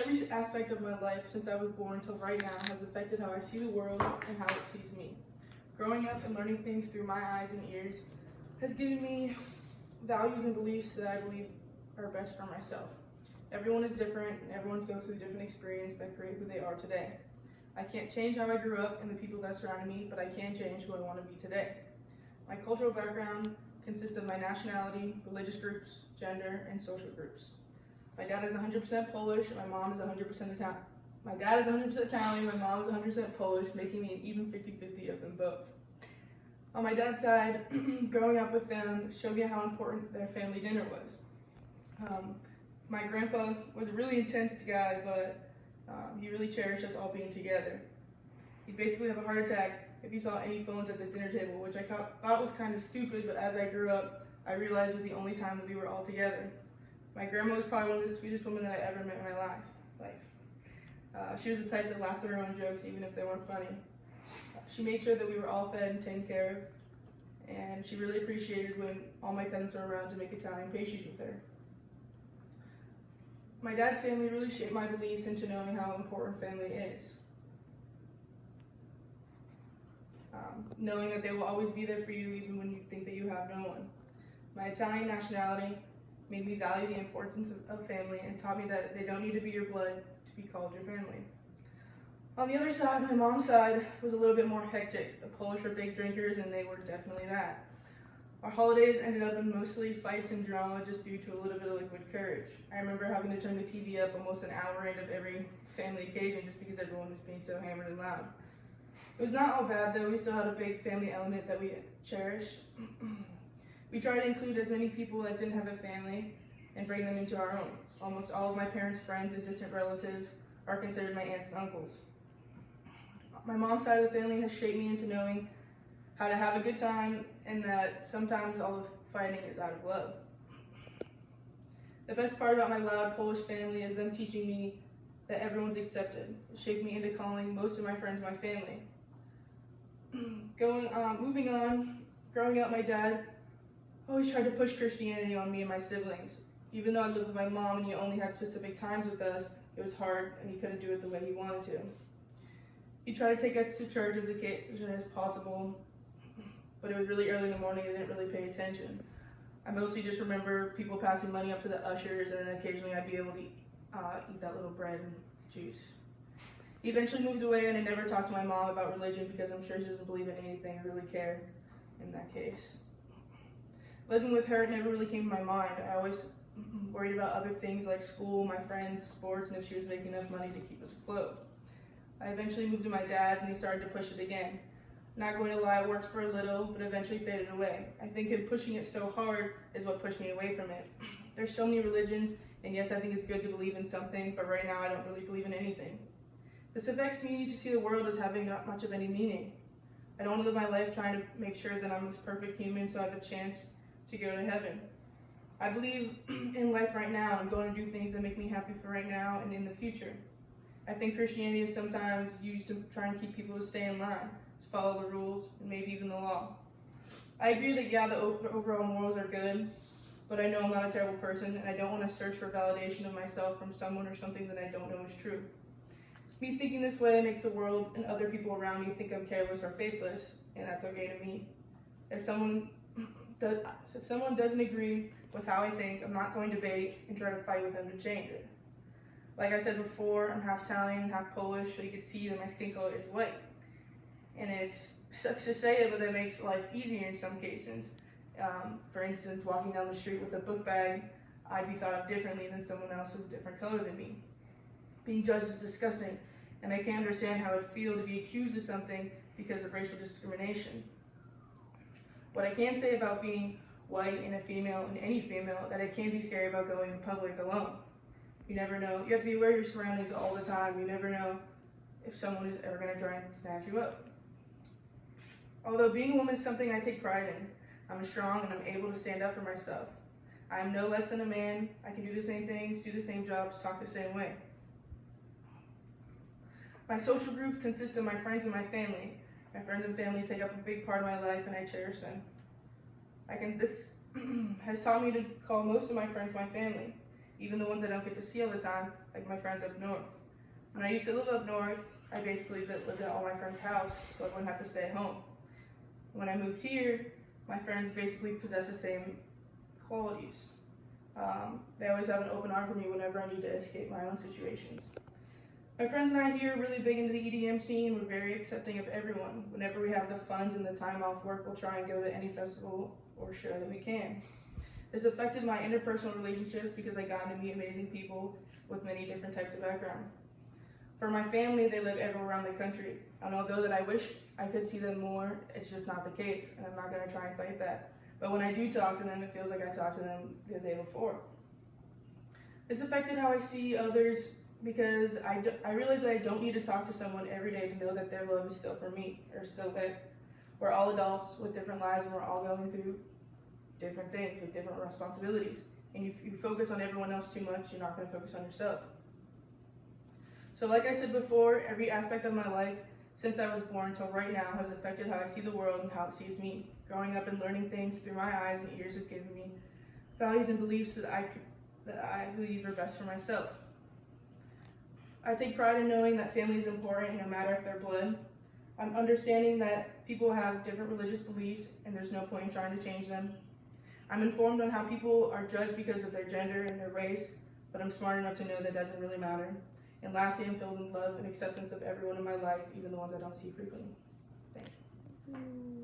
Every aspect of my life since I was born till right now has affected how I see the world and how it sees me. Growing up and learning things through my eyes and ears has given me values and beliefs that I believe are best for myself. Everyone is different and everyone goes through a different experience that create who they are today. I can't change how I grew up and the people that surrounded me, but I can change who I want to be today. My cultural background consists of my nationality, religious groups, gender, and social groups. My dad is 100% Polish, and my mom is 100% Italian. My dad is 100% Italian, my mom is 100% Polish, making me an even 50-50 of them both. On my dad's side, growing up with them showed me how important their family dinner was. My grandpa was a really intense guy, but he really cherished us all being together. He'd basically have a heart attack if he saw any phones at the dinner table, which I thought was kind of stupid, but as I grew up, I realized it was the only time that we were all together. My grandma was probably one of the sweetest women that I ever met in my life. She was the type that laughed at her own jokes even if they weren't funny. She made sure that we were all fed and taken care of, and she really appreciated when all my cousins were around to make Italian pastries with her. My dad's family really shaped my beliefs into knowing how important family is. Knowing that they will always be there for you even when you think that you have no one. My Italian nationality made me value the importance of family and taught me that they don't need to be your blood to be called your family. On the other side, my mom's side was a little bit more hectic. The Polish are big drinkers and they were definitely that. Our holidays ended up in mostly fights and drama just due to a little bit of liquid courage. I remember having to turn the TV up almost an hour into every family occasion just because everyone was being so hammered and loud. It was not all bad though, we still had a big family element that we cherished. We tried to include as many people that didn't have a family and bring them into our own. Almost all of my parents' friends and distant relatives are considered my aunts and uncles. My mom's side of the family has shaped me into knowing how to have a good time and that sometimes all the fighting is out of love. The best part about my loud Polish family is them teaching me that everyone's accepted. It shaped me into calling most of my friends my family. Moving on, growing up, my dad always tried to push Christianity on me and my siblings. Even though I lived with my mom and he only had specific times with us, it was hard and he couldn't do it the way he wanted to. He tried to take us to church as occasionally as possible, but it was really early in the morning and I didn't really pay attention. I mostly just remember people passing money up to the ushers and then occasionally I'd be able to eat that little bread and juice. He eventually moved away and I never talked to my mom about religion because I'm sure she doesn't believe in anything or really care in that case. Living with her, it never really came to my mind. I always worried about other things like school, my friends, sports, and if she was making enough money to keep us afloat. I eventually moved to my dad's and he started to push it again. Not going to lie, it worked for a little, but eventually faded away. I think him pushing it so hard is what pushed me away from it. There's so many religions, and yes, I think it's good to believe in something, but right now I don't really believe in anything. This affects me to see the world as having not much of any meaning. I don't want to live my life trying to make sure that I'm this perfect human so I have a chance to go to heaven. I believe in life right now. I'm going to do things that make me happy for right now and in the future. I think Christianity is sometimes used to try and keep people to stay in line, to follow the rules, and maybe even the law. I agree that, yeah, the overall morals are good, but I know I'm not a terrible person, and I don't want to search for validation of myself from someone or something that I don't know is true. Me thinking this way makes the world and other people around me think I'm careless or faithless, and that's okay to me. If someone doesn't agree with how I think, I'm not going to debate and try to fight with them to change it. Like I said before, I'm half Italian and half Polish, so you can see that my skin color is white. And it sucks to say it, but that makes life easier in some cases. For instance, walking down the street with a book bag, I'd be thought of differently than someone else who's a different color than me. Being judged is disgusting, and I can't understand how it would feel to be accused of something because of racial discrimination. What I can say about being white and a female and any female, that it can be scary about going in public alone. You never know. You have to be aware of your surroundings all the time. You never know if someone is ever going to try and snatch you up. Although being a woman is something I take pride in, I'm strong and I'm able to stand up for myself. I am no less than a man. I can do the same things, do the same jobs, talk the same way. My social group consists of my friends and my family. My friends and family take up a big part of my life and I cherish them. This has taught me to call most of my friends my family. even the ones I don't get to see all the time, like my friends up north. When I used to live up north, I basically lived at all my friends' house, so I wouldn't have to stay at home. When I moved here, my friends basically possess the same qualities. They always have an open arm for me whenever I need to escape my own situations. My friends and I here are really big into the EDM scene. We're very accepting of everyone. Whenever we have the funds and the time off work, we'll try and go to any festival or show that we can. This affected my interpersonal relationships because I got to meet amazing people with many different types of background. For my family, they live everywhere around the country, and although that I wish I could see them more, it's just not the case, and I'm not going to try and fight that. But when I do talk to them, it feels like I talked to them the day before. This affected how I see others because I realize that I don't need to talk to someone every day to know that their love is still for me, or still there. We're all adults with different lives, and we're all going through different things with different responsibilities. And if you focus on everyone else too much, you're not going to focus on yourself. So like I said before, every aspect of my life since I was born till right now has affected how I see the world and how it sees me. Growing up and learning things through my eyes and ears has given me values and beliefs that I believe are best for myself. I take pride in knowing that family is important no matter if they're blood. I'm understanding that people have different religious beliefs and there's no point in trying to change them. I'm informed on how people are judged because of their gender and their race, but I'm smart enough to know that doesn't really matter. And lastly, I'm filled with love and acceptance of everyone in my life, even the ones I don't see frequently. Thank you.